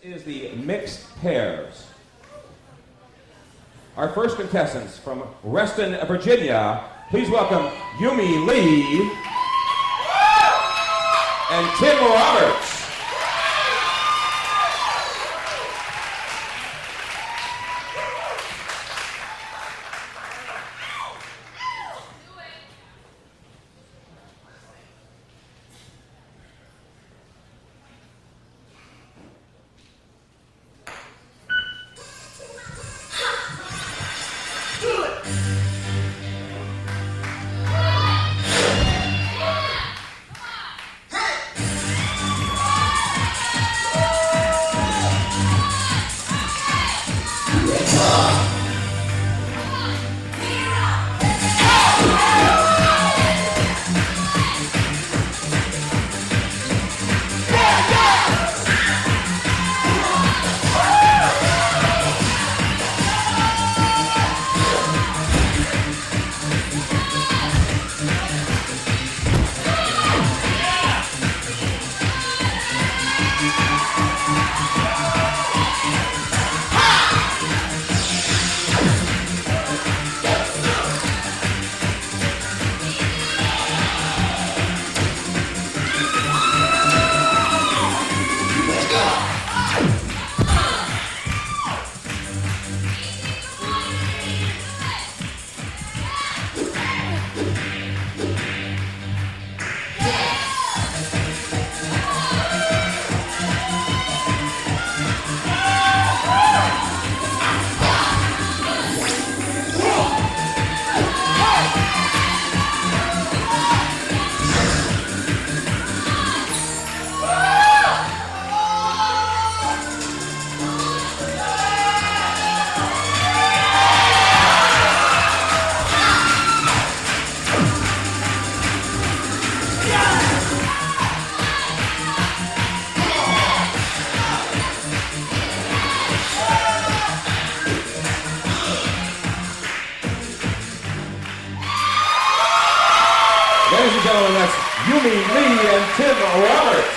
is the mixed pairs. Our first contestants from Reston, Virginia, please welcome Yumi Lee and Tim Roberts. Ladies and gentlemen, that's Yumi Lee and Tim Roberts.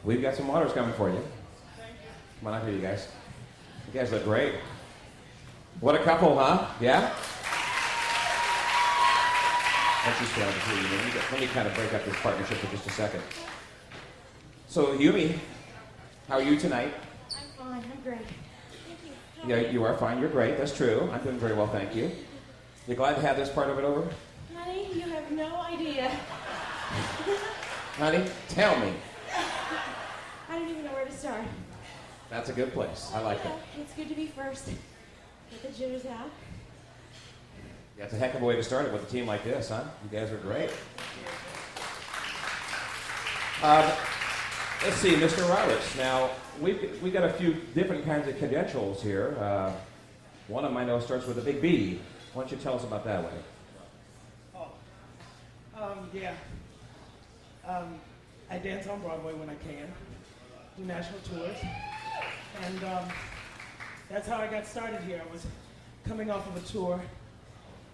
We've got some waters coming for you. Come on up here, you guys. You guys look great. What a couple, huh? Yeah? Let's just get over here. Let me kind of break up this partnership for just a second. So, Yumi, how are you tonight? I'm fine. I'm great. Thank you. Yeah, you are fine. You're great. That's true. I'm doing very well, thank you. You glad to have this part of it over? Honey, you have no idea. Honey, tell me. I don't even know where to start. That's a good place. I like that. It's good to be first. Get the jitters out. That's a heck of a way to start it with a team like this, huh? You guys are great. Let's see, Mr. Roberts. Now, we got a few different kinds of credentials here. One of them I know starts with a big B. Why don't you tell us about that one? Yeah. I dance on Broadway when I can, do national tours, and that's how I got started here. I was coming off of a tour,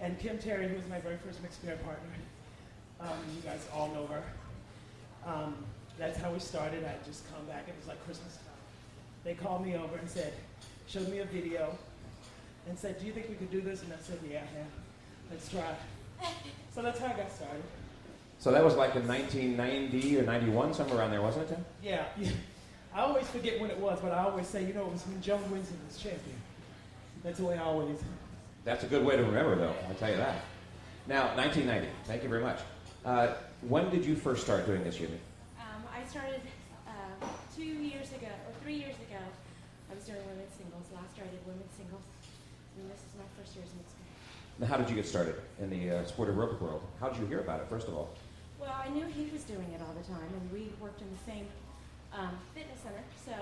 and Kim Terry, who was my very first mixed pair partner, you guys all know her. That's how we started. I just come back, it was like Christmas time. They called me over and said, showed me a video, and said, do you think we could do this? And I said, yeah, let's try. So that's how I got started. So that was like in 1990 or 91, somewhere around there, wasn't it, Tim? Yeah. I always forget when it was, but I always say, it was when Joan Winston was champion. That's the way I always. That's a good way to remember, though, I'll tell you that. Now, 1990, thank you very much. When did you first start doing this, Yumi? I started 2 years ago, or 3 years ago. I was doing women's singles. Last year I did women's singles, and this is my first year's mixed pair. Now, how did you get started in the sport aerobic world? How did you hear about it, first of all? Well, I knew he was doing it all the time, and we worked in the same fitness center, so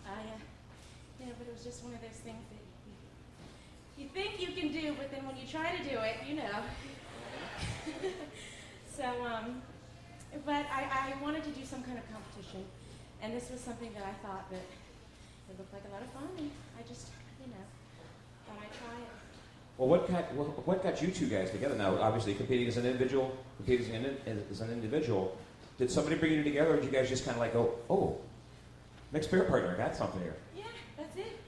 but it was just one of those things that you think you can do, but then when you try to do it, So, but I wanted to do some kind of competition, and this was something that I thought that it looked like a lot of fun, and I just, thought I'd try it. Well, what got you two guys together now? Obviously, competing as an individual, Did somebody bring you together, or did you guys just kind of like go, oh, mixed pair partner, got something here? Yeah, that's it.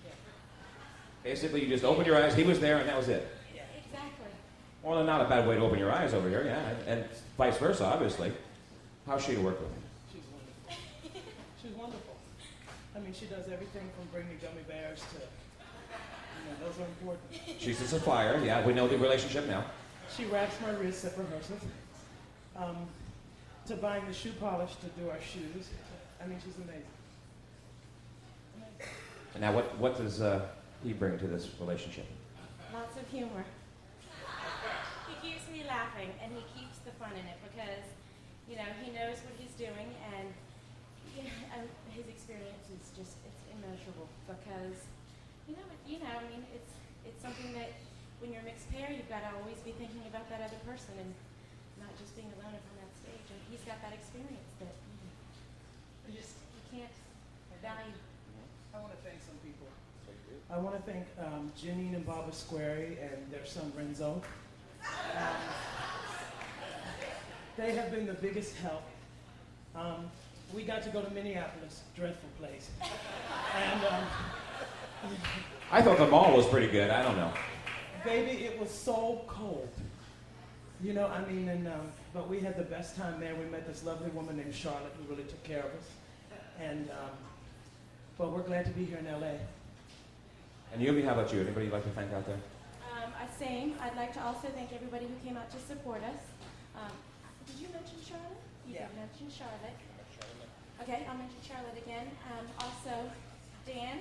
Basically, you just opened your eyes, he was there, and that was it. Yeah, exactly. Well, not a bad way to open your eyes over here, yeah, and vice versa, obviously. How's she to work with? She's wonderful. She's wonderful. I mean, she does everything from bringing gummy bears to, those are important. She's the supplier, yeah, we know the relationship now. She wraps my wrists at rehearsals. To buying the shoe polish to do our shoes. I mean, she's amazing. And now, what does he bring to this relationship? Lots of humor. He keeps me laughing, and he keeps the fun in it because, he knows what he's doing, and his experience is just, it's immeasurable because, it's something that when you're a mixed pair, you've got to always be thinking about that other person and not just being alone up on that stage. And he's got that experience that you can't value. I want to thank some people. I want to thank Janine and Baba Squarey and their son Renzo. They have been the biggest help. We got to go to Minneapolis, dreadful place. And I thought the mall was pretty good, I don't know. baby, it was so cold. But we had the best time there. We met this lovely woman named Charlotte who really took care of us. And, but we're glad to be here in LA. And Yumi, how about you? Anybody you'd like to thank out there? Same. I'd like to also thank everybody who came out to support us. Did you mention Charlotte? You did mention Charlotte. Okay, I'll mention Charlotte again. Also, Dan,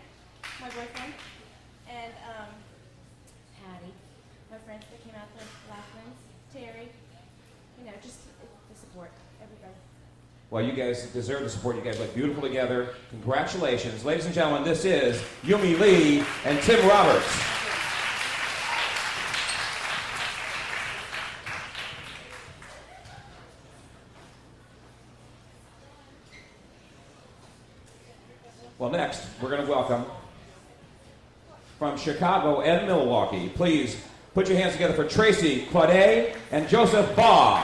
my boyfriend, and Patty, my friends that came out, the Laughlins, Terry, just the support, everybody. Well, you guys deserve the support. You guys look beautiful together. Congratulations. Ladies and gentlemen, this is Yumi Lee and Tim Roberts. Well, next, we're going to welcome from Chicago and Milwaukee. Please put your hands together for Tracy Claudet and Joseph Baugh.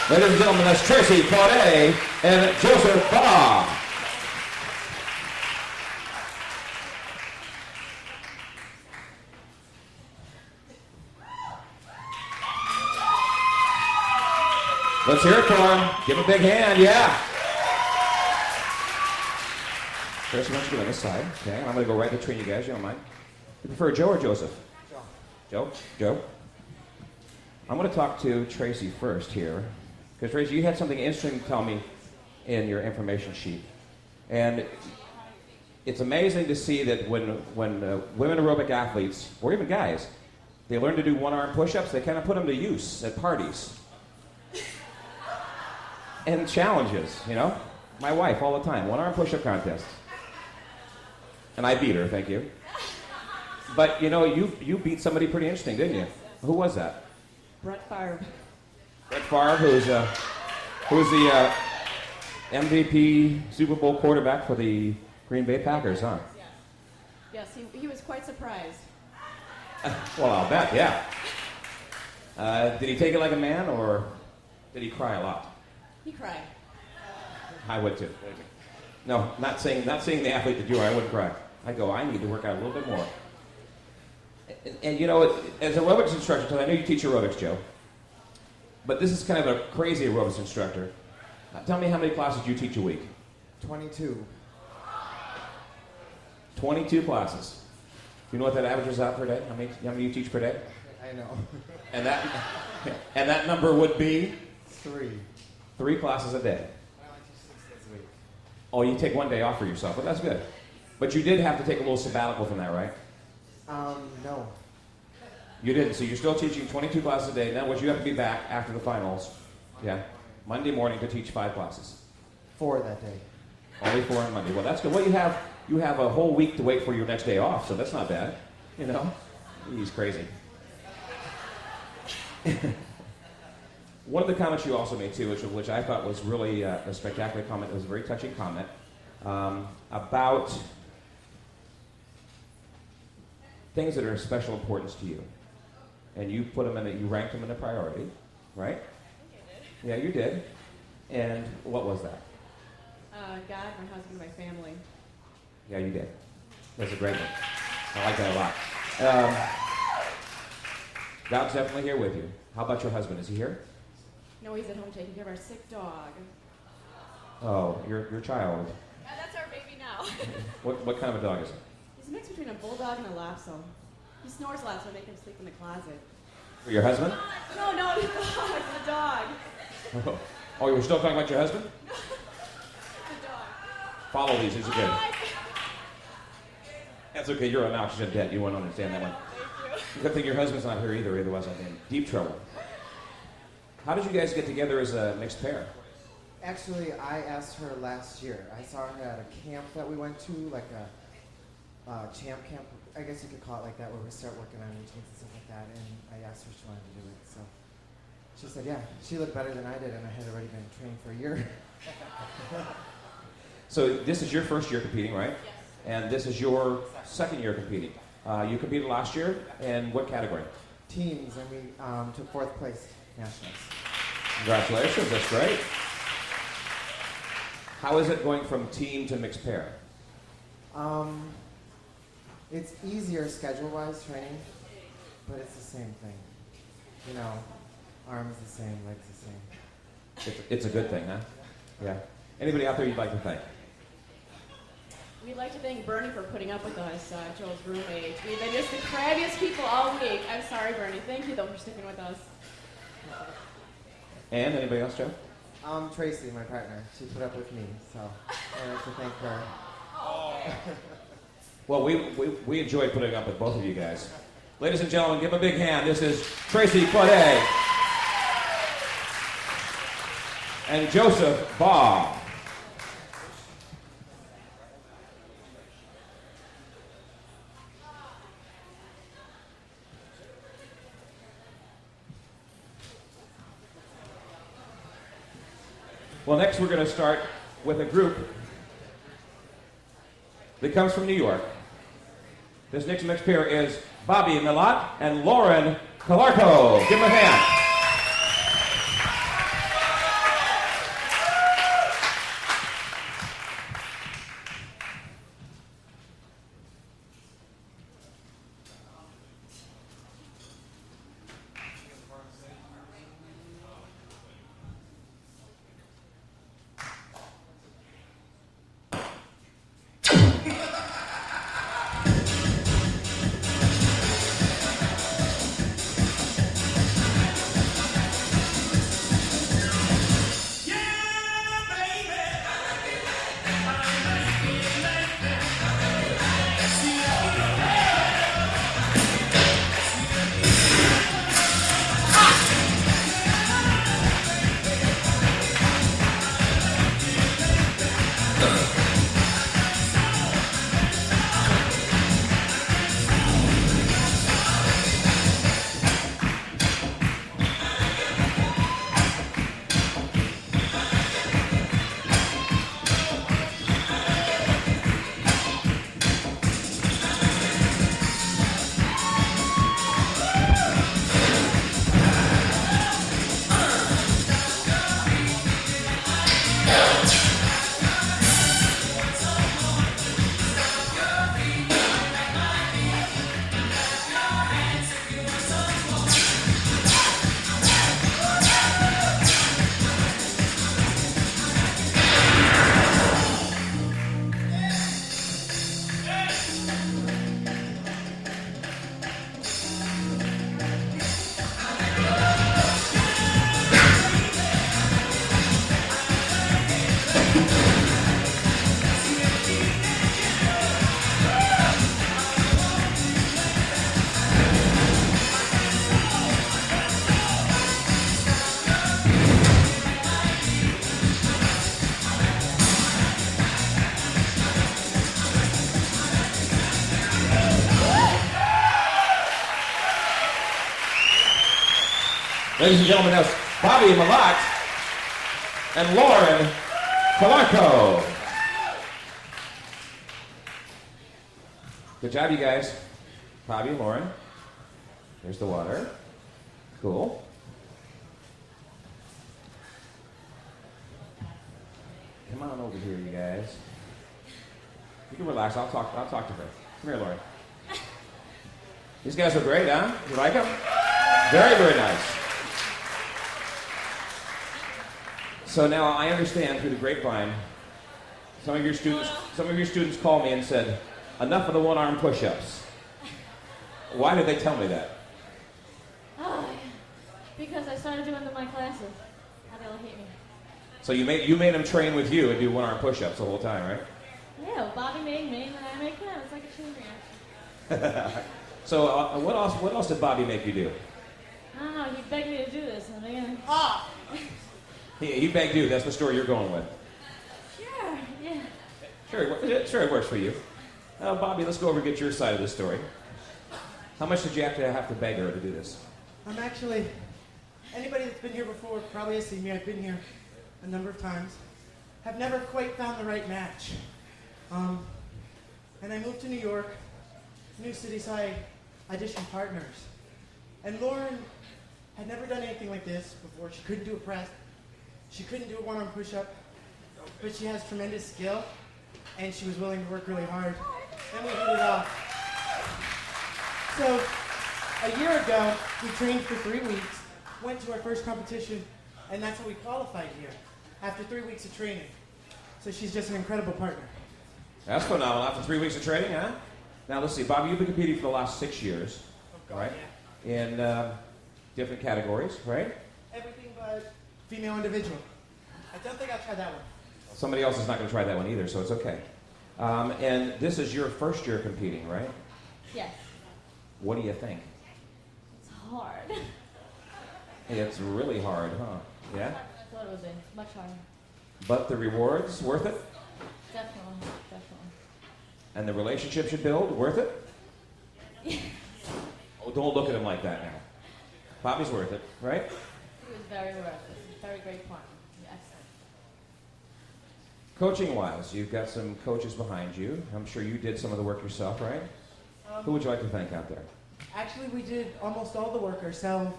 Ladies and gentlemen, that's Tracy Claudet and Joseph Baugh. Let's hear it for him. Give him a big hand, yeah. First, why don't you go on this side? Okay, and I'm going to go right between you guys. You don't mind? You prefer Joe or Joseph? Joe. Joe? I'm going to talk to Tracy first here. Because, Tracy, you had something interesting to tell me in your information sheet. And it's amazing to see that when women aerobic athletes, or even guys, they learn to do one-arm push-ups, they kind of put them to use at parties. And challenges, you know? My wife, all the time, one-arm push-up contest. And I beat her, thank you. But, you know, you beat somebody pretty interesting, didn't you? Who was that? Brett Favre. Brett Favre, who's the MVP Super Bowl quarterback for the Green Bay Packers, huh? Yes, he was quite surprised. Well, I'll bet, yeah. Did he take it like a man, or did he cry a lot? He cried. I would too. No, not seeing the athlete that you are, I wouldn't cry. I'd go, I need to work out a little bit more. And you know, as an aerobics instructor, because I know you teach aerobics, Joe, but this is kind of a crazy aerobics instructor. Tell me how many classes you teach a week? 22. 22 classes. Do you know what that averages out per day? How many you teach per day? I know. And that number would be? 3. 3 classes a day. I only teach 6 days a week. Oh, you take one day off for yourself, but that's good. But you did have to take a little sabbatical from that, right? No. You didn't, so you're still teaching 22 classes a day. Now, would you have to be back after the finals? Yeah. Monday morning to teach 5 classes. 4 that day. Only 4 on Monday. Well, that's good. Well, you have a whole week to wait for your next day off, so that's not bad. You know? He's crazy. One of the comments you also made, too, which I thought was really a spectacular comment, it was a very touching comment, about things that are of special importance to you. And you put them you ranked them in a priority, right? I think I did. Yeah, you did. And what was that? God, my husband, my family. Yeah, you did. That's a great one. I like that a lot. God's definitely here with you. How about your husband? Is he here? No, he's at home taking care of our sick dog. Oh, your child. Yeah, that's our baby now. What kind of a dog is it? He's a mix between a bulldog and a lapso. He snores a lot, so I make him sleep in the closet. For your husband? No, the dog. Oh, you were still talking about your husband? The dog. Follow these are good. That's okay, you're an oxygen debt. You won't understand that one. Thank you. Good thing your husband's not here either, otherwise I'd be in deep trouble. How did you guys get together as a mixed pair? Actually, I asked her last year. I saw her at a camp that we went to, like a champ camp. I guess you could call it like that, where we start working on routines and stuff like that. And I asked her if she wanted to do it. So she said, yeah. She looked better than I did, and I had already been training for a year. So this is your first year competing, right? Yes. And this is your second year competing. You competed last year, in what category? Teams, and we took 4th place nationals. Congratulations, that's great. How is it going from team to mixed pair? It's easier schedule-wise training, but it's the same thing. You know, arms the same, legs the same. It's a good thing, huh? Yeah. Anybody out there you'd like to thank? We'd like to thank Bernie for putting up with us, Joel's roommate. We've been just the crabbiest people all week. I'm sorry, Bernie. Thank you, though, for sticking with us. And anybody else, Joe? Tracy, my partner, she put up with me, so I'd like to thank her. Well, we enjoyed putting up with both of you guys. Ladies and gentlemen, give a big hand. This is Tracy Claudet and Joseph Baugh. Well, next we're going to start with a group that comes from New York. This next mixed pair is Bobby Milat and Lauren Calarco. Give them a hand. Ladies and gentlemen, that's Bobby Milat and Lauren Calarco. Good job, you guys. Bobby, Lauren. There's the water. Cool. Come on over here, you guys. You can relax. I'll talk to her. Come here, Lauren. These guys are great, huh? You like them? Very, very nice. So now I understand through the grapevine, some of your students called me and said, enough of the one-arm push-ups. Why did they tell me that? Oh, because I started doing them in my classes. How they all hate me. So you made them train with you and do one-arm push-ups the whole time, right? Yeah, well, Bobby made me, and then I make them. It's like a chain reaction. So what else did Bobby make you do? I don't know. He begged me to do this, and then He begged you. That's the story you're going with. sure, yeah. Sure, it works for you. Bobby, let's go over and get your side of the story. How much did you have to beg her to do this? I'm actually, anybody that's been here before probably has seen me. I've been here a number of times. Have never quite found the right match. And I moved to New York, new city, so I auditioned partners. And Lauren had never done anything like this before. She couldn't do a press. She couldn't do a one-arm push-up. But she has tremendous skill, and she was willing to work really hard. And we hit it off. So, a year ago, we trained for 3 weeks, went to our first competition, and that's how we qualified here, after 3 weeks of training. So she's just an incredible partner. That's phenomenal. After 3 weeks of training, huh? Now, let's see. Bobby, you've been competing for the last 6 years, right? Yeah. In different categories, right? Everything but female individual. I don't think I'll try that one. Somebody else is not going to try that one either, so it's okay. And this is your first year competing, right? Yes. What do you think? It's hard. It's really hard, huh? Yeah? I thought it would be much harder. But the rewards, worth it? Definitely, definitely. And the relationship you build, worth it? Oh, don't look at him like that now. Bobby's worth it, right? It was very worth it. Very great partner. Yes. Coaching-wise, you've got some coaches behind you. I'm sure you did some of the work yourself, right? Who would you like to thank out there? Actually, we did almost all the work ourselves.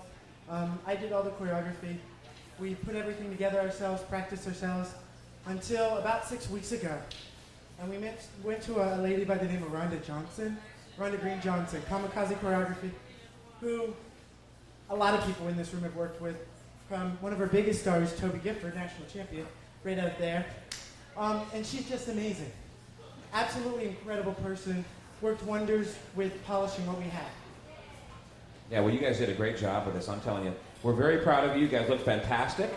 I did all the choreography. We put everything together ourselves, practiced ourselves, until about 6 weeks ago. And we went to a lady by the name of Rhonda Green Johnson, Kamikaze Choreography, who a lot of people in this room have worked with. From one of our biggest stars, Toby Gifford, national champion, right out there. And she's just amazing. Absolutely incredible person. Worked wonders with polishing what we had. Yeah, well, you guys did a great job with this, I'm telling you. We're very proud of you. You guys look fantastic.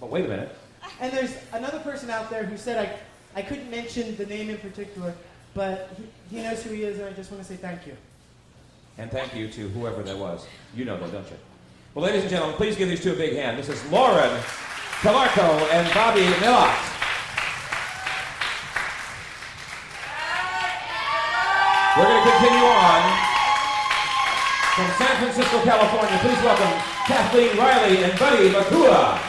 But wait a minute. And there's another person out there who said I couldn't mention the name in particular, but he knows who he is, and I just want to say thank you. And thank you to whoever that was. You know that, don't you? Well, ladies and gentlemen, please give these two a big hand. This is Lauren Calarco and Bobby Milat. We're going to continue on. From San Francisco, California, please welcome Kathleen Reilly and Buddy Makua.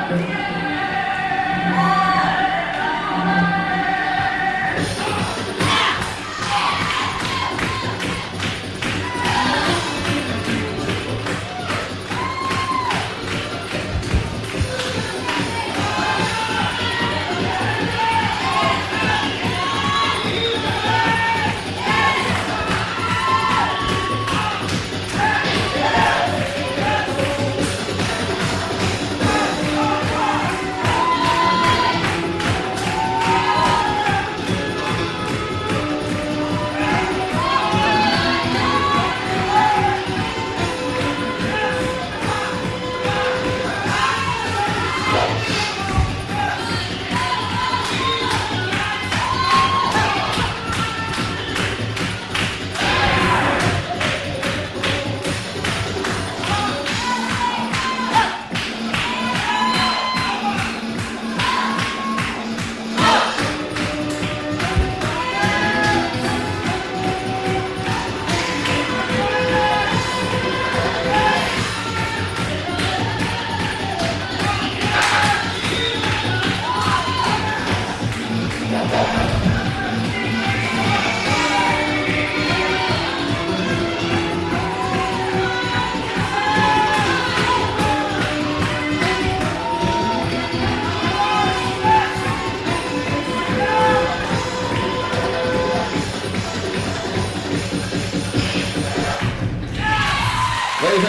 Yeah.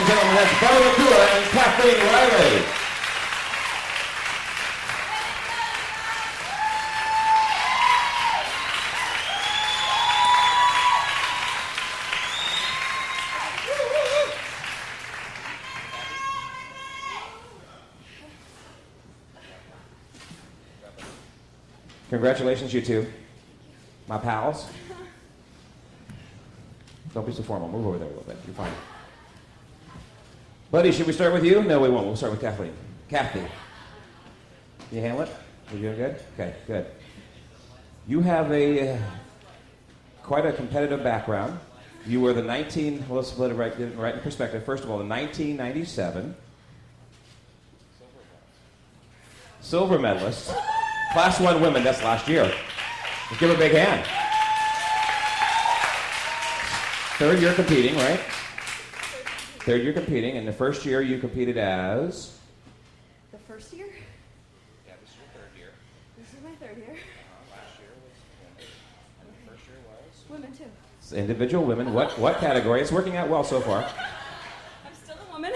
and gentlemen, that's Calarco and Kathleen Reilly. Congratulations, you two. My pals. Don't be so formal. Move over there a little bit. You're fine. Buddy, should we start with you? No, we won't. We'll start with Kathleen. Kathy. Can you handle it? You doing good? Okay, good. You have quite a competitive background. You were the let's split it right in perspective. First of all, the 1997 silver medalist, Class 1 women, that's last year. Let's give her a big hand. Third year competing, right? Third year competing, and the first year you competed as? The first year? Yeah, this is your third year. This is my third year. Last year was women, and the first year was? Women, too. It's individual women. What category? It's working out well so far. I'm still a woman.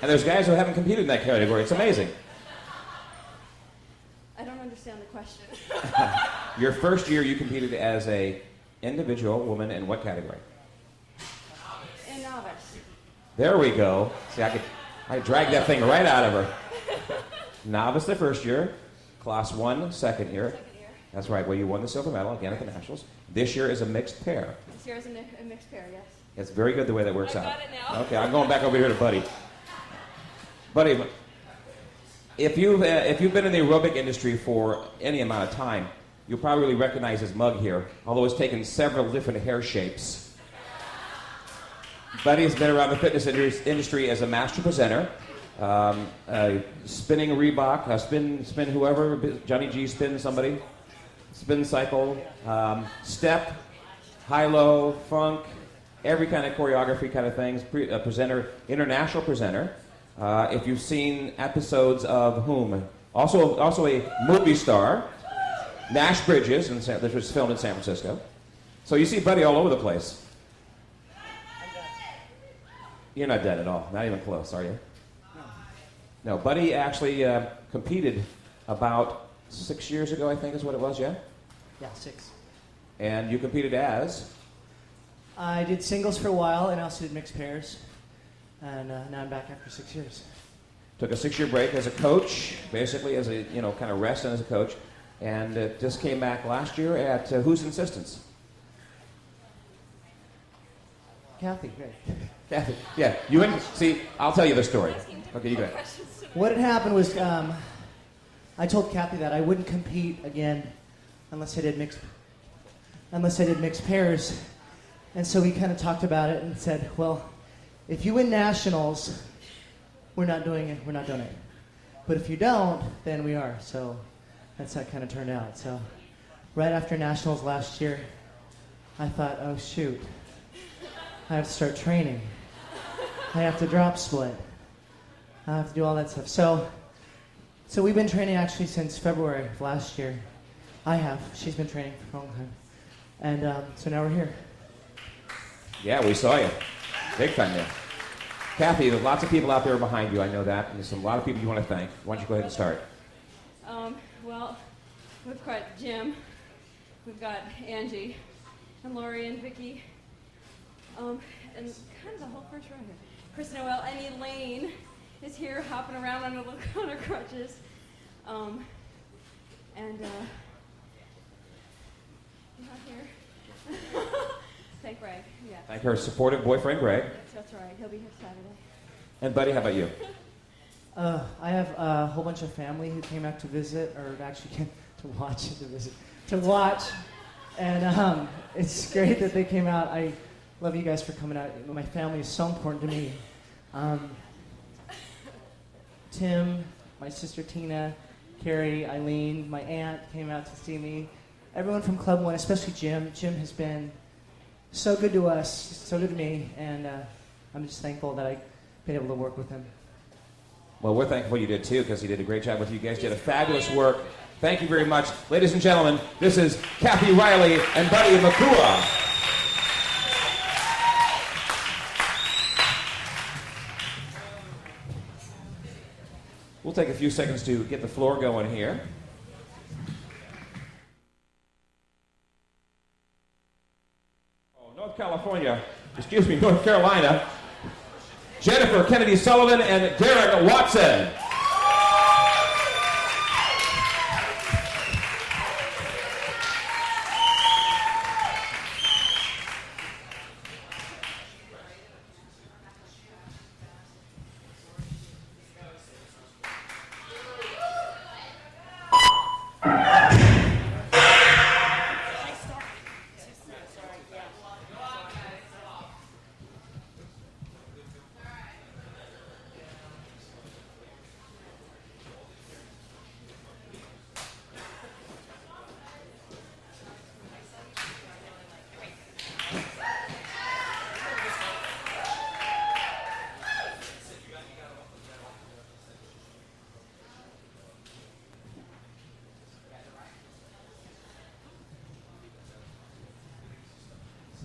And there's guys who haven't competed in that category. It's amazing. I don't understand the question. Your first year you competed as a individual woman in what category? In novice. There we go. See, I dragged that thing right out of her. Novice the first year, Class 1 second year. Second year. That's right. Well, you won the silver medal again at the Nationals. This year is a mixed pair. This year is a mixed pair, yes. It's very good the way that works out. I got it now. Okay, I'm going back over here to Buddy. Buddy, if you've been in the aerobic industry for any amount of time, you'll probably recognize his mug here, although it's taken several different hair shapes. Buddy's been around the fitness industry as a master presenter, spinning Reebok, spin whoever, Johnny G spin somebody, spin cycle, step, high-low, funk, every kind of choreography kind of things, presenter, international presenter. If you've seen episodes of whom? Also a movie star, Nash Bridges, this was filmed in San Francisco. So you see Buddy all over the place. You're not dead at all. Not even close, are you? No. Buddy actually competed about 6 years ago, I think is what it was, yeah? Yeah, 6. And you competed as? I did singles for a while and also did mixed pairs. And now I'm back after 6 years. Took a 6-year break as a coach, basically as a, kind of rest and as a coach. And just came back last year at whose insistence? Kathy, great. Kathy, yeah. See, I'll tell you the story. Okay, you go ahead. What had happened was I told Kathy that I wouldn't compete again unless I did mixed pairs. And so we kind of talked about it and said, well, if you win nationals, we're not doing it. We're not doing it. But if you don't, then we are. So that's how it kind of turned out. So right after nationals last year, I thought, oh shoot, I have to start training. I have to drop split. I have to do all that stuff. So we've been training actually since February of last year. I have. She's been training for a long time. And so now we're here. Yeah, we saw you. Big time there. Kathy, there's lots of people out there behind you, I know that. And there's a lot of people you want to thank. Why don't you go ahead and start? Well, we've got Jim, we've got Angie, and Lori and Vicky, and kind of the whole first row here. Chris Noel and Elaine is here hopping around on her crutches. Not here. Thank Greg, yeah. Thank her supportive boyfriend, Greg. That's right, he'll be here Saturday. And Buddy, how about you? I have a whole bunch of family who came out to visit, or actually came to watch, to watch. And it's great that they came out. I love you guys for coming out. My family is so important to me. Tim, my sister Tina, Carrie, Eileen, my aunt came out to see me. Everyone from Club 1, especially Jim. Jim has been so good to us, so good to me, and I'm just thankful that I've been able to work with him. Well, we're thankful you did too, because he did a great job with you. You guys did a fabulous work. Thank you very much. Ladies and gentlemen, this is Kathleen Reilly and Buddy Makua. We'll take a few seconds to get the floor going here. North Carolina, Jennifer Kennedy Sullivan and Darren Watson.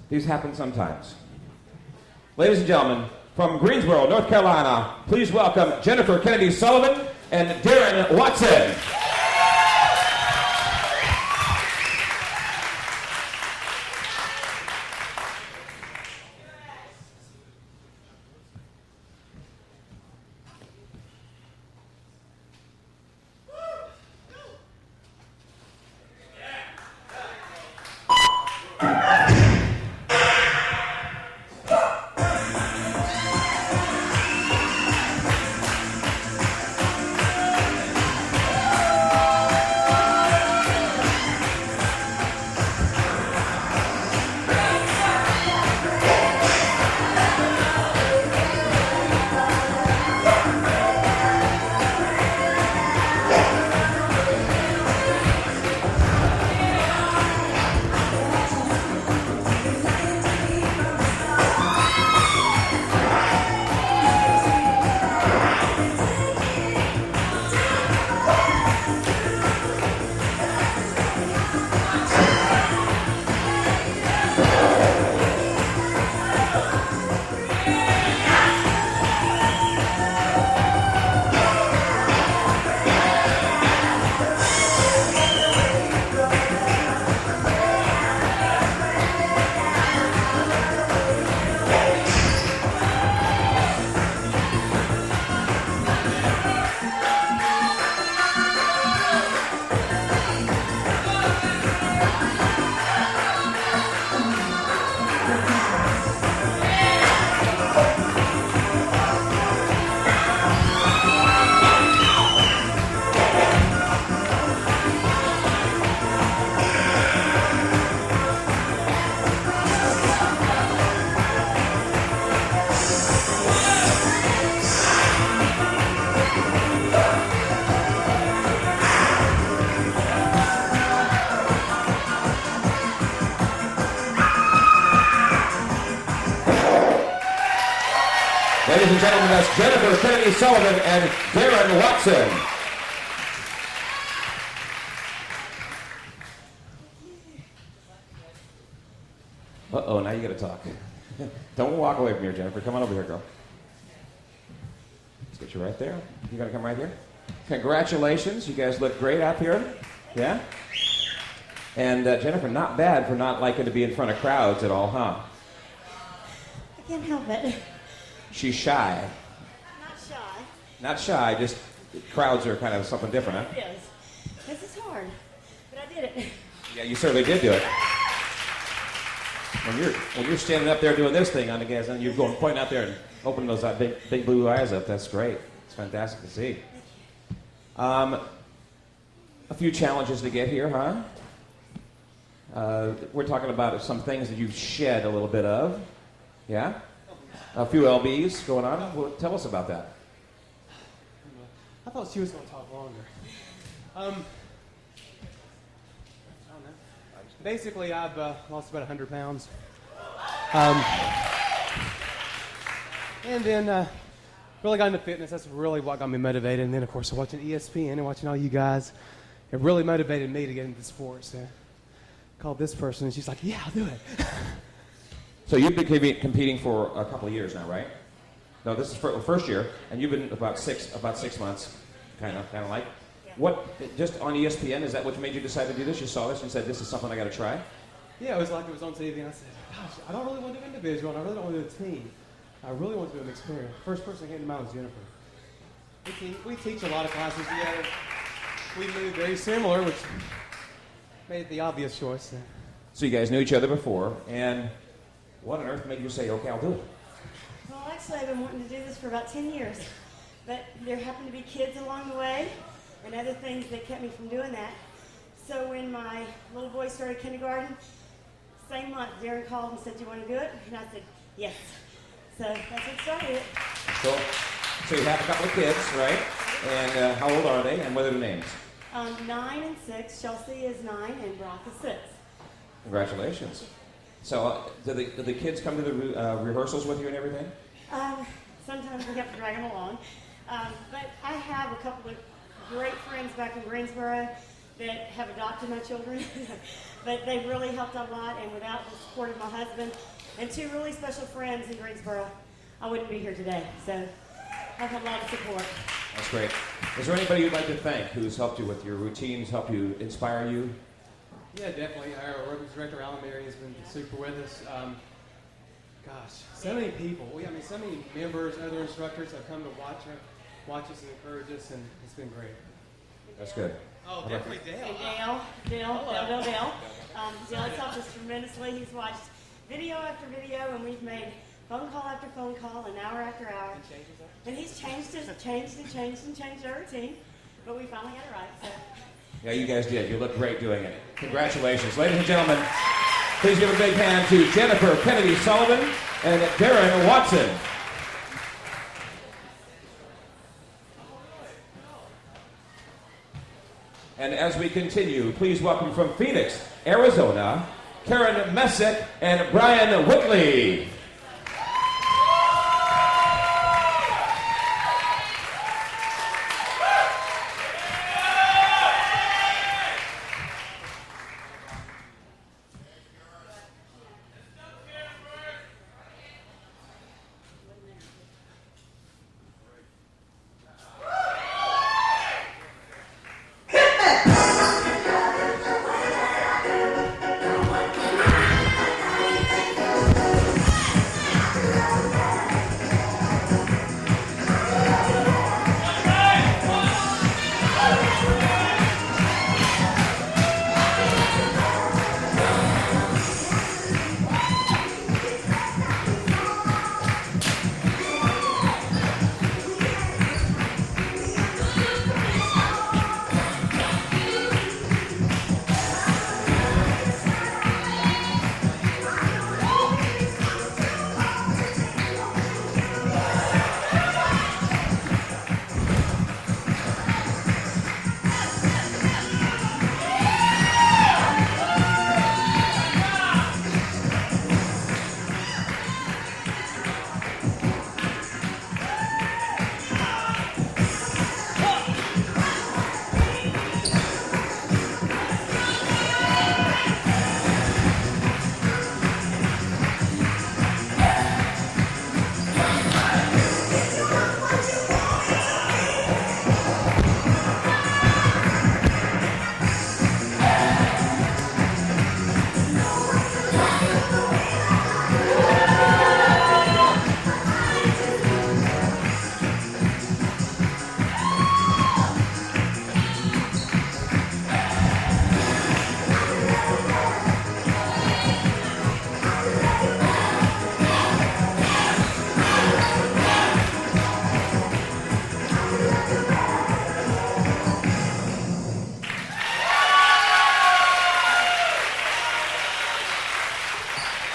These happen sometimes. Ladies and gentlemen, from Greensboro, North Carolina, please welcome Jennifer Kennedy Sullivan and Darren Watson. Ladies and gentlemen, that's Jennifer Kennedy Sullivan and Darren Watson. Uh-oh, now you gotta talk. Don't walk away from here, Jennifer. Come on over here, girl. Let's get you right there. You gotta come right here. Congratulations, you guys look great out here. Yeah? And Jennifer, not bad for not liking to be in front of crowds at all, huh? I can't help it. She's shy. Not shy. Not shy, just crowds are kind of something different, huh? It is. This is hard, but I did it. Yeah, you certainly did do it. When you're standing up there doing this thing on the gas, and you're going pointing out there and opening those big blue eyes up, that's great. It's fantastic to see. A few challenges to get here, huh? We're talking about some things that you've shed a little bit of. Yeah? A few LBs going on. Well, tell us about that. I thought she was going to talk longer. I don't know. Basically, I've lost about 100 pounds. And then really got into fitness. That's really what got me motivated. And then, of course, watching ESPN and watching all you guys, it really motivated me to get into sports. I called this person, and she's like, yeah, I'll do it. So you've been competing for a couple of years now, right? No, this is for first year, and you've been about six months. kind of like. Yeah. What, just on ESPN, is that what made you decide to do this? You saw this and said, this is something I got to try? Yeah, it was like it was on TV, and I said, gosh, I don't really want to do individual, and I really don't want to do a team. I really want to do an experience. First person that came to mind was Jennifer. We teach a lot of classes together. We move very similar, which made it the obvious choice. So you guys knew each other before, and what on earth made you say, okay, I'll do it? Well, actually, I've been wanting to do this for about 10 years. But there happened to be kids along the way and other things that kept me from doing that. So when my little boy started kindergarten, same month, Darren called and said, do you want to do it? And I said, yes. So that's what started it. So, so you have a couple of kids, right? And how old are they, and what are their names? 9 and 6. Chelsea is 9 and Brock is 6. Congratulations. So do the kids come to the rehearsals with you and everything? Sometimes we have to drag them along. But I have a couple of great friends back in Greensboro that have adopted my children. But they've really helped a lot, and without the support of my husband and 2 really special friends in Greensboro, I wouldn't be here today. So I've had a lot of support. That's great. Is there anybody you'd like to thank who's helped you with your routines, helped you, inspire you? Yeah, definitely. Our aerobics director, Alan Mary, has been super with us. Gosh, so many people. So many members, other instructors have come to watch us and encourage us, and it's been great. That's good. Oh, definitely Dale. And Dale. Dale has helped us tremendously. He's watched video after video, and we've made phone call after phone call, and hour after hour. And he's changed our routine, but we finally got it right. So. Yeah, you guys did. You look great doing it. Congratulations. Ladies and gentlemen, please give a big hand to Jennifer Kennedy Sullivan and Darren Watson. And as we continue, please welcome from Phoenix, Arizona, Karen Messick and Brian Whitley.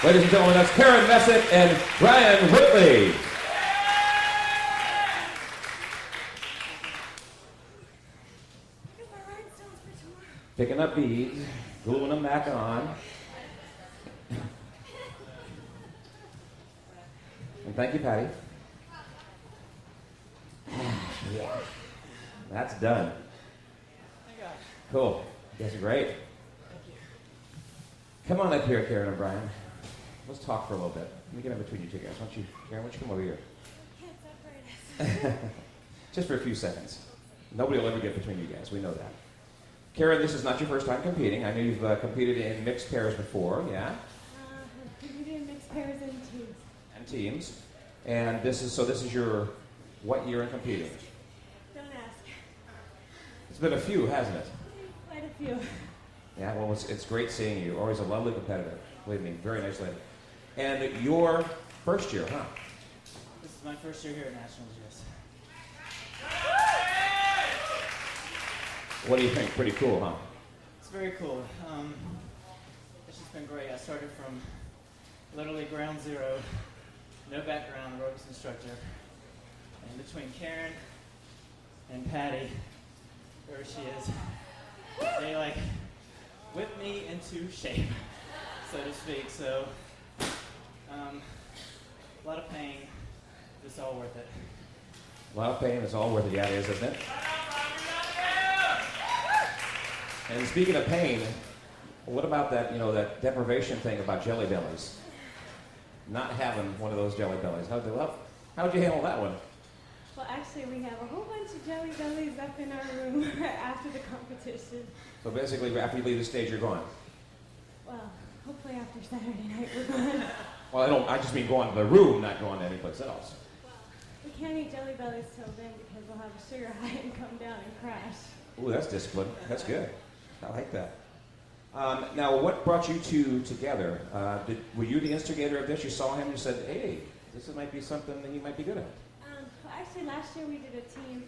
Ladies and gentlemen, that's Karen Messick and Brian Whitley. Picking up beads, gluing them back on. And thank you, Patty. Yeah. That's done. Cool. You guys are great. Come on up here, Karen and Brian. Let's talk for a little bit. Let me get in between you two guys. Karen, why don't you come over here? Can't separate us. Just for a few seconds. Nobody will ever get between you guys. We know that. Karen, this is not your first time competing. I know you've competed in mixed pairs before, yeah? I've competed in mixed pairs and teams. And teams. And this is your what year in competing? Don't ask. It's been a few, hasn't it? Quite a few. Yeah, well, it's great seeing you. Always a lovely competitor. Believe me, very nice lady. And your first year, huh? This is my first year here at Nationals, yes. What do you think? Pretty cool, huh? It's very cool. It's just been great. I started from literally ground zero, no background, aerobics instructor. And between Karen and Patty, there she is, they like whipped me into shape, so to speak. So, a lot of pain, but it's all worth it. A lot of pain. It's all worth it. Yeah, it is, isn't it? And speaking of pain, what about that, that deprivation thing about Jelly Bellies? Not having one of those Jelly Bellies. How'd you handle that one? Well, actually, we have a whole bunch of Jelly Bellies up in our room after the competition. So basically, after you leave the stage, you're gone. Well, hopefully after Saturday night we're gone. Well, I just mean going to the room, not going to any place else. Well, we can't eat Jelly Bellies till then because we'll have a sugar high and come down and crash. Ooh, that's discipline. That's good. I like that. Now, what brought you two together? Were you the instigator of this? You saw him and you said, hey, this might be something that you might be good at. Well, actually, last year we did a team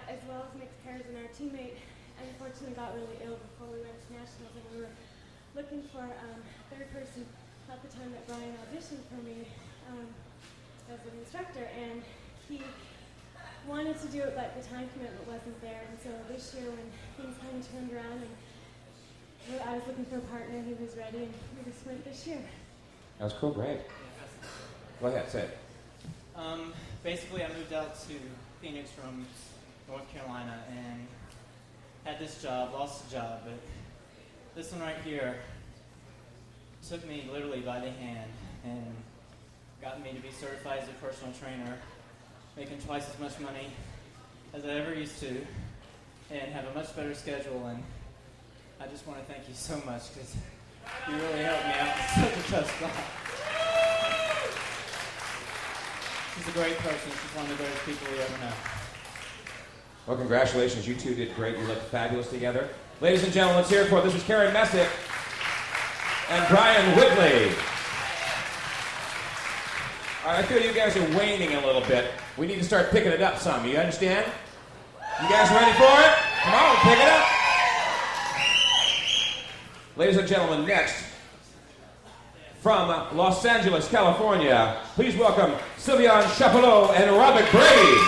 as well as mixed pairs, and our teammate unfortunately got really ill before we went to nationals, and we were looking for a third person at the time that Brian auditioned for me as an instructor, and he wanted to do it, but the time commitment wasn't there. And so this year, when things kind of turned around and I was looking for a partner, he was ready, and we just went this year. That was cool. Great. Go ahead. Say it. Basically, I moved out to Phoenix from North Carolina and had this job, lost the job, but this one right here took me literally by the hand and got me to be certified as a personal trainer, making twice as much money as I ever used to, and have a much better schedule. And I just want to thank you so much because you really helped me out. It's such a tough spot. She's a great person. She's one of the greatest people we ever know. Well, congratulations. You two did great. You looked fabulous together. Ladies and gentlemen, let's hear it for this is Karen Messick and Brian Whitley. All right, I feel you guys are waning a little bit. We need to start picking it up some. You understand? You guys ready for it? Come on, pick it up. Ladies and gentlemen, next, from Los Angeles, California, please welcome Sylveon, Chapelle, and Aerobic Brady.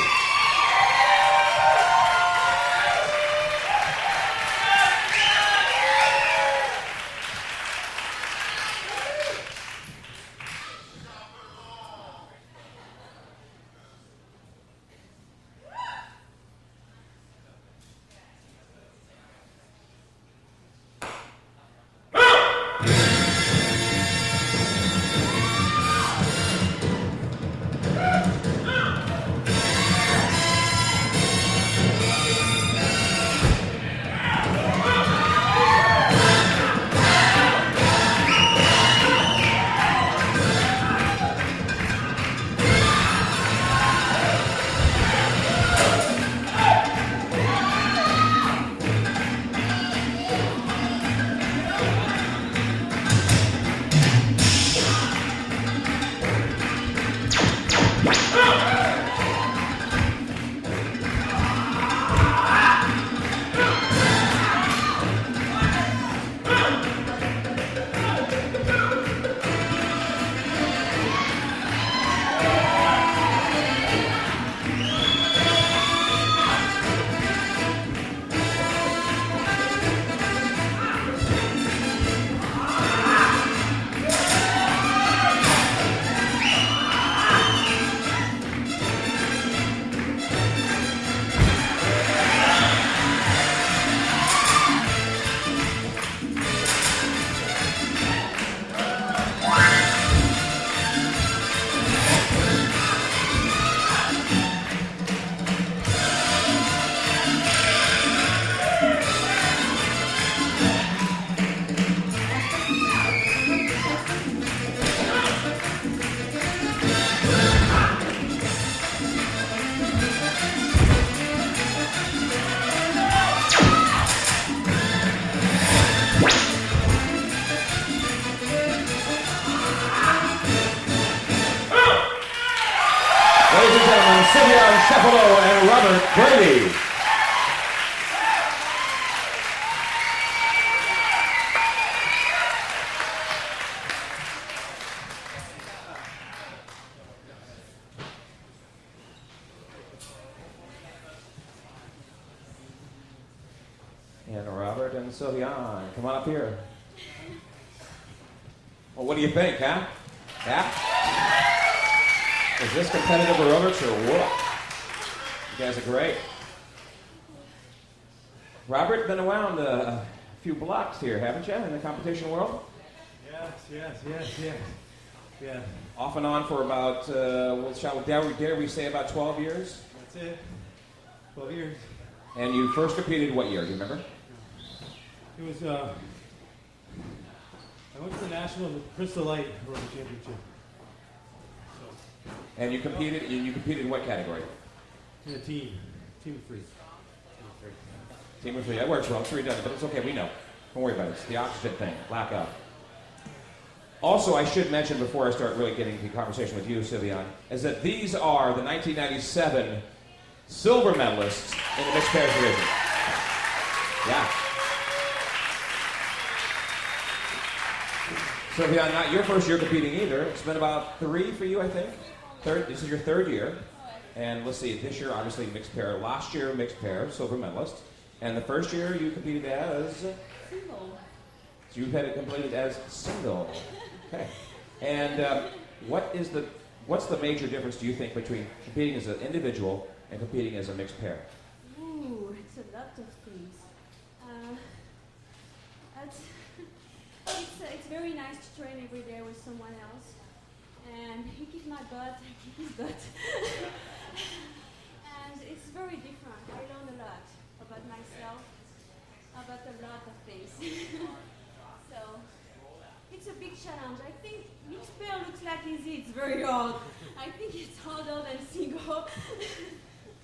Sylveon. Come on up here. Well, what do you think, huh? Yeah? Is this competitive aerobics or what? You guys are great. Robert, been around a few blocks here, haven't you, in the competition world? Yes. Off and on for about, dare we say about 12 years? That's it. 12 years. And you first competed what year, do you remember? It was, I went to the National Crystal Light World Championship. And you competed in what category? In a team of three. Team of three. That works well. Three doesn't, but it's okay. We know. Don't worry about it. It's the oxygen thing. Black out. Also, I should mention before I start really getting into conversation with you, Sylveon, is that these are the 1997 silver medalists in the mixed pairs division. Yeah. Sylveon, not your first year competing either. It's been about 3 for you, I think. This is your 3rd year. And let's see, this year, obviously, mixed pair. Last year, mixed pair, silver medalist. And the first year, you competed as? Single. So you had it completed as single. Okay. And what's the major difference, do you think, between competing as an individual and competing as a mixed pair? Ooh, it's a lot of things. It's very nice to train every day with someone else. And he kicks my butt, I kick his butt. And it's very different. I learn a lot about myself, about a lot of things. So, it's a big challenge. I think mixed pair looks like easy, it's very hard. I think it's harder than single.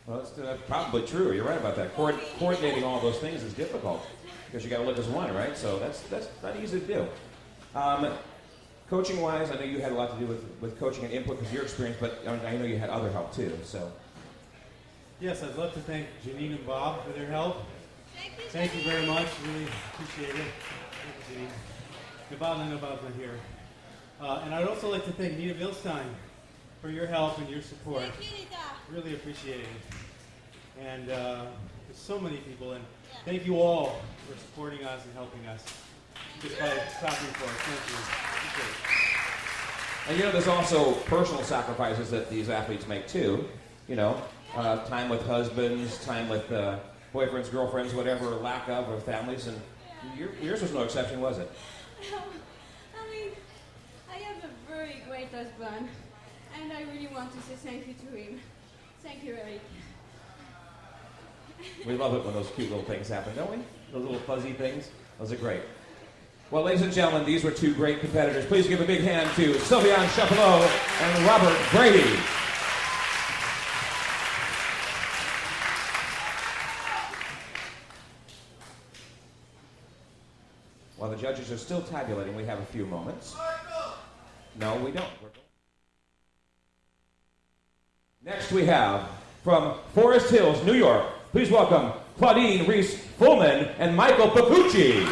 Well, that's probably true. You're right about that. Coordinating all those things is difficult because you got to look as one, right? So that's not easy to do. Coaching-wise, I know you had a lot to do with coaching and input because of your experience, but I know you had other help too. So. Yes, I'd love to thank Janine and Bob for their help. Thank you very much. Really appreciate it. Thank you, Janine. And Bob, I know Bob's not here. And I'd also like to thank Nita Bilstein for your help and your support. Thank you, Nita. Really appreciate it. And there's so many people, and thank you all for supporting us and helping us. Just by stopping for us. Thank you. Appreciate it. And there's also personal sacrifices that these athletes make too. Time with husbands, time with boyfriends, girlfriends, whatever, lack of, or families. And yours was no exception, was it? I have a very great husband, and I really want to say thank you to him. Thank you, Eric. We love it when those cute little things happen, don't we? Those little fuzzy things. Those are great. Well, ladies and gentlemen, these were 2 great competitors. Please give a big hand to Sylveon Chapelle and Robert Brady. While the judges are still tabulating, we have a few moments. No, we don't. Next we have, from Forest Hills, New York, please welcome Claudine Reese-Fullman and Michael Papucci.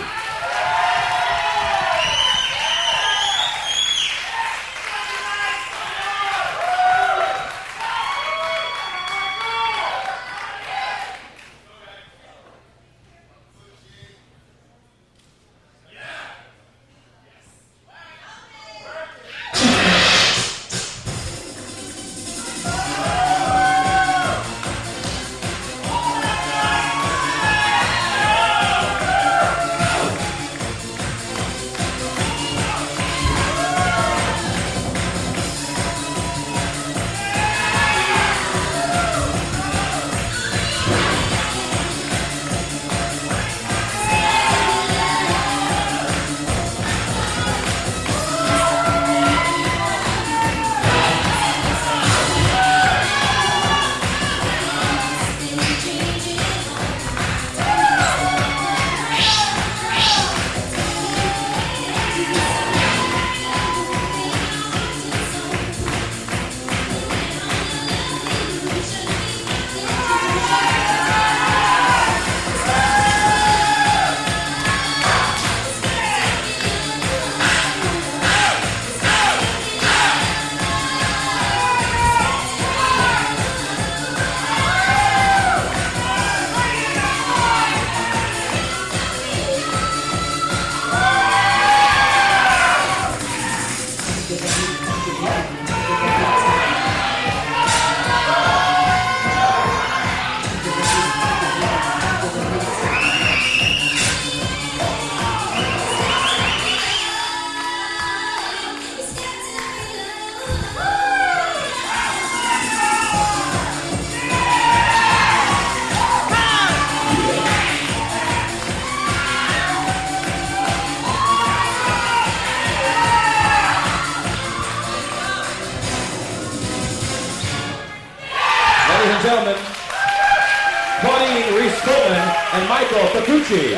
Michael Kikuchi.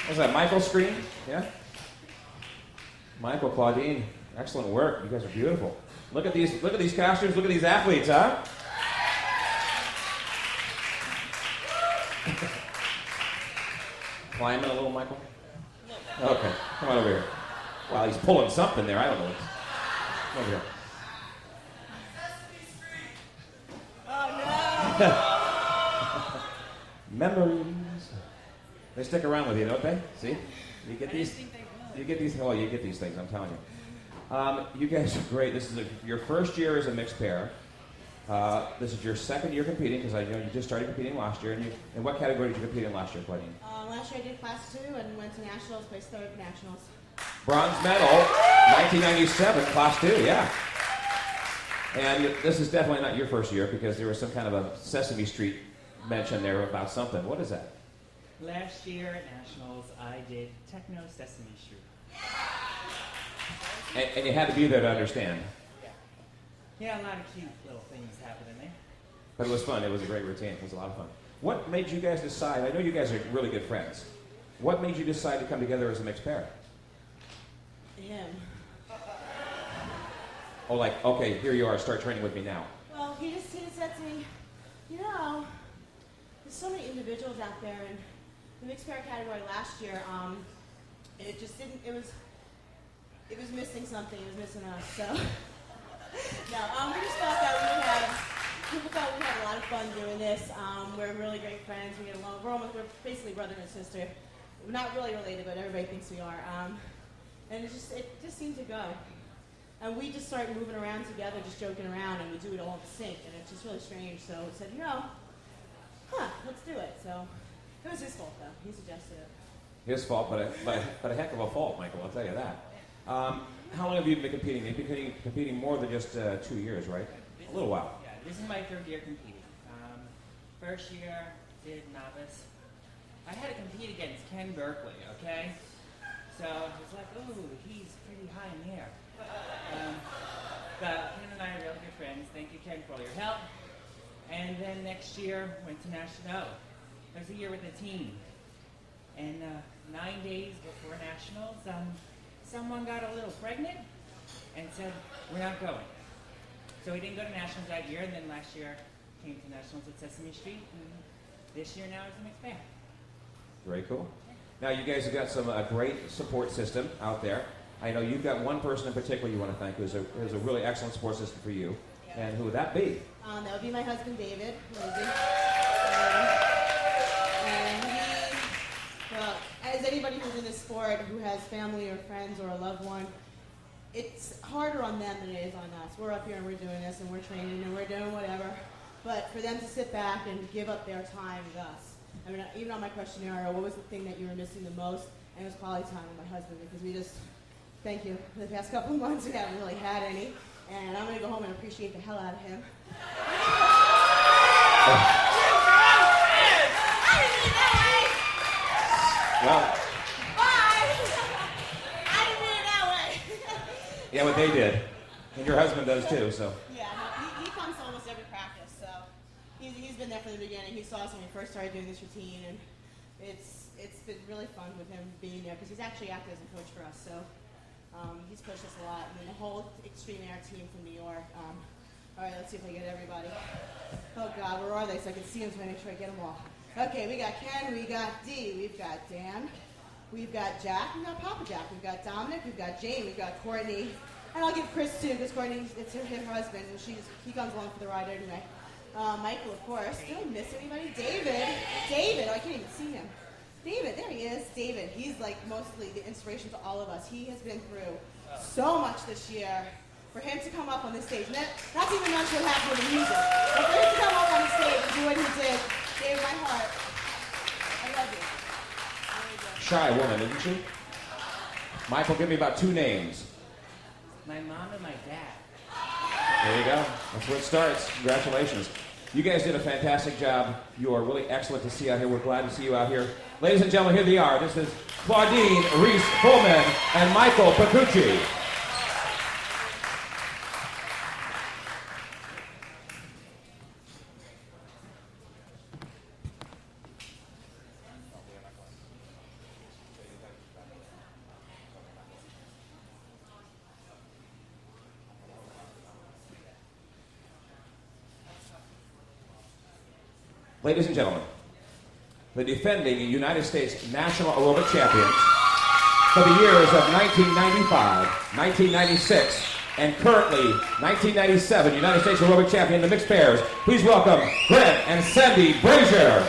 Was that Michael's screen? Yeah? Michael, Claudine, excellent work. You guys are beautiful. Look at these costumes, look at these athletes, huh? Climbing a little, Michael? Okay, come on over here. Wow, he's pulling something there. I don't know what's over here. Oh no! Memories. They stick around with you, don't they? See? You get these. You get these. Oh, you get these things. I'm telling you. You guys are great. This is your first year as a mixed pair. This is your second year competing because I know you just started competing last year. And in what category did you compete in last year, Claudine? Last year I did class 2 and went to nationals, placed 3rd at nationals. Bronze medal, 1997, class 2. Yeah. And this is definitely not your first year because there was some kind of a Sesame Street mention there about something. What is that? Last year at Nationals, I did Techno Sesame Street. And you had to be there to understand. Yeah, a lot of cute little things happening there. But it was fun. It was a great routine. It was a lot of fun. What made you guys decide? I know you guys are really good friends. What made you decide to come together as a mixed pair? Him. Oh, like, okay, here you are. Start training with me now. Well, he just said to me, you know, there's so many individuals out there, and the mixed pair category last year, it just didn't. It was missing something. It was missing us. So, no, we just thought that people thought we had a lot of fun doing this. We're really great friends. We get along. We're basically brother and sister. We're not really related, but everybody thinks we are. And it just seemed to go. And we just started moving around together, just joking around, and we do it all in sync, and it's just really strange. So we said, let's do it. So it was his fault, though. He suggested it. His fault, but a heck of a fault, Michael. I'll tell you that. How long have you been competing? You've been competing more than just 2 years, right? A little while. Yeah, this is my 3rd year competing. First year, did novice. I had to compete against Ken Berkeley, okay? So it was like, ooh, he's pretty high in the air. But Ken and I are really good friends. Thank you, Ken, for all your help. And then next year, went to National. It was a year with the team. And 9 days before Nationals, someone got a little pregnant and said, we're not going. So we didn't go to Nationals that year, and then last year came to Nationals at Sesame Street, and this year now is a mixed pair. Very cool. Now, you guys have got some great support system out there. I know you've got one person in particular you want to thank who's a really excellent support system for you. Yeah. And who would that be? That would be my husband, David. And he, well, as anybody who's in this sport who has family or friends or a loved one, it's harder on them than it is on us. We're up here and we're doing this and we're training and we're doing whatever. But for them to sit back and give up their time with us. I mean, even on my questionnaire, what was the thing that you were missing the most? And it was quality time with my husband because we just, thank you. For the past couple of months, we haven't really had any. And I'm going to go home and appreciate the hell out of him. Well, bye! I didn't mean it that way. yeah, what they did. And your husband does too, so. Yeah, no, he comes to almost every practice, so he's been there from the beginning. He saw us when we first started doing this routine, and it's been really fun with him being there because he's actually acted as a coach for us, so he's pushed us a lot. And then the whole Extreme Air team from New York. All right, let's see if I get everybody. Oh God, where are they? So I can see them so I make sure I get them all. Okay, we got Ken, we got Dee, we've got Dan, we've got Jack, we've got Papa Jack, we've got Dominic, we've got Jane, we've got Courtney, and I'll give Chris too, because Courtney, it's her husband, and he comes along for the ride anyway. Michael, of course. Did I miss anybody? David, oh, I can't even see him. David, there he is. David, he's like mostly the inspiration to all of us. He has been through so much this year. For him to come up on this stage, not to even mention what happened with the music, but for him to come up on the stage and do what he did, gave my heart. I love you. Shy woman, isn't she? Michael, give me about 2 names. My mom and my dad. There you go. That's where it starts. Congratulations. You guys did a fantastic job. You are really excellent to see out here. We're glad to see you out here. Ladies and gentlemen, here they are. This is Claudine Reese-Pullman and Michael Pacucci. Ladies and gentlemen, the defending United States National Aerobic Champions for the years of 1995, 1996, and currently 1997 United States Aerobic Champion, the mixed pairs. Please welcome Grant and Sandy Brazier.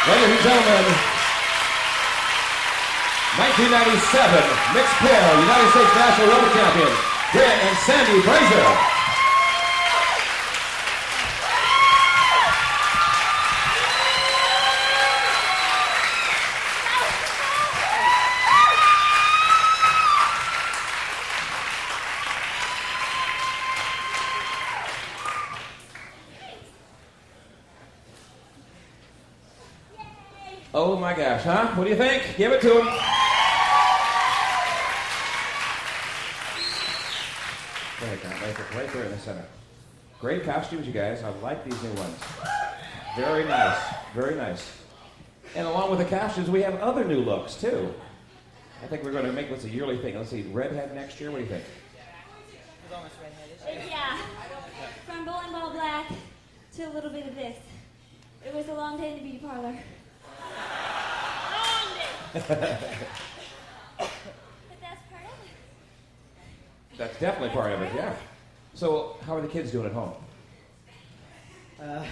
Ladies and gentlemen, 1997 mixed pair United States National Aerobic Champions, Grant and Sandy Brazier. Oh my gosh, huh? What do you think? Give it to him. Go ahead, Grant, right there in the center. Great costumes, you guys. I like these new ones. Very nice, very nice. And along with the costumes, we have other new looks, too. I think we're going to make this a yearly thing. Let's see, redhead next year? What do you think? It's almost redheaded. Yeah, from bowling ball black to a little bit of this. It was a long day in the beauty parlor. But that's part of it. That's definitely part of it, yeah. So, how are the kids doing at home? Well,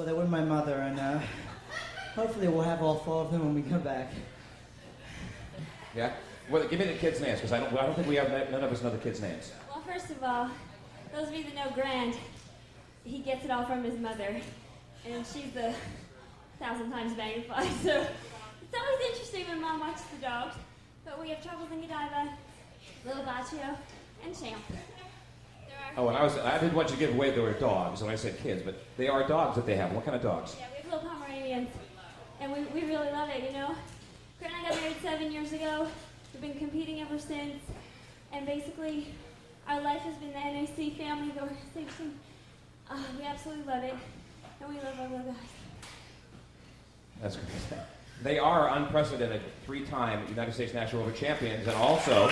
they're with my mother, and hopefully we'll have all four of them when we come back. Yeah? Well, give me the kids' names, because I don't think we have, none of us know the kids' names. Well, first of all, those of you that know Grant, he gets it all from his mother. And she's 1,000 times magnified, so it's always interesting when Mom watches the dogs. But we have Troubles in Godiva, Little Baccio, and Champ. Oh, and I didn't want you to give away they were dogs when I said kids, but they are dogs that they have. What kind of dogs? Yeah, we have little Pomeranians, and we really love it, you know? Grant and I got married 7 years ago. We've been competing ever since. And basically, our life has been the NAC family, the organization. We absolutely love it. And we love our little guys. That's great. They are unprecedented 3-time United States National Aerobic champions and also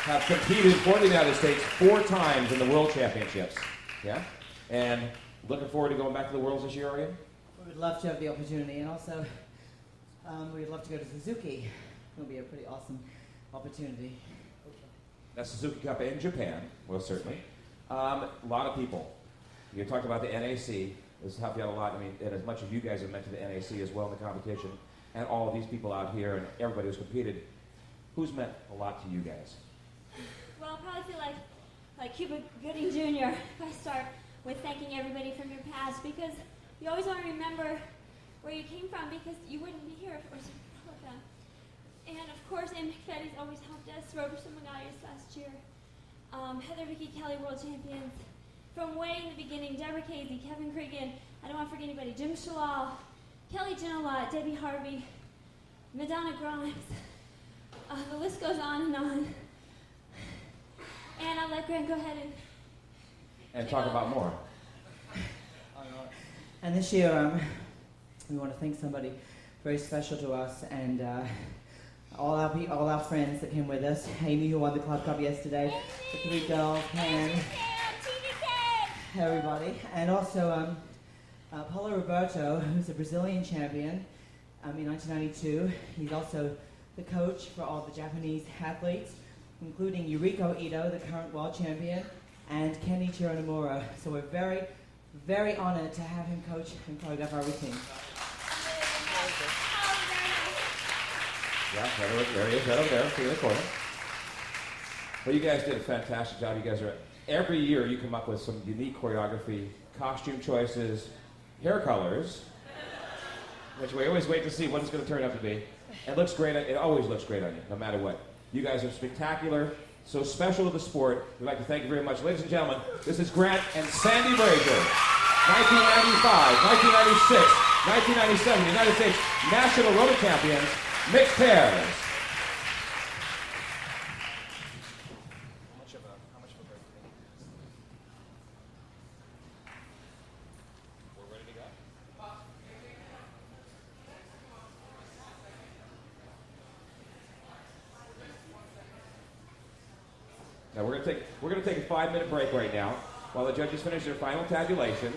have competed for the United States 4 times in the World Championships. Yeah? And looking forward to going back to the Worlds this year, are you? We would love to have the opportunity, and also we'd love to go to Suzuki. It'll be a pretty awesome opportunity. That's Suzuki Cup in Japan, well, certainly. A lot of people. You talked about the NAC. This has helped you out a lot. I mean, and as much as you guys have mentioned the NAC as well in the competition, and all of these people out here and everybody who's competed, who's meant a lot to you guys? Well, I'll probably feel like Cuba Gooding Jr. if I start with thanking everybody from your past, because you always want to remember where you came from, because you wouldn't be here if it wasn't for all of them. And of course, Ann McFadden's always helped us. Roberson Magalius last year. Heather, Vicky, Kelly, world champions. From way in the beginning, Deborah Casey, Kevin Cregan, I don't want to forget anybody, Jim Shalal, Kelly Ginolot, Debbie Harvey, Madonna Grimes. The list goes on and on. And I'll let Grant go ahead And talk about more. And this year, we want to thank somebody very special to us, and all our friends that came with us. Amy, who won the Club Cup yesterday, the 3 girls, Pam, everybody, and also Paulo Roberto, who's a Brazilian champion in 1992. He's also the coach for all the Japanese athletes, including Yuriko Ito, the current world champion, and Kenny Chironomura. So we're very, very honored to have him coach and choreograph our routine. Yeah, there he is, right over there, in the corner. Well, you guys did a fantastic job. You guys are, every year you come up with some unique choreography, costume choices, hair colors, which we always wait to see what it's going to turn out to be. It looks great, it always looks great on you, no matter what. You guys are spectacular, so special to the sport. We'd like to thank you very much. Ladies and gentlemen, this is Grant and Sandy Brazier. 1995, 1996, 1997, United States National Roller Champions, mixed pairs. How much of a break do you think? We're ready to go? Now we're gonna take a 5-minute break right now while the judges finish their final tabulations.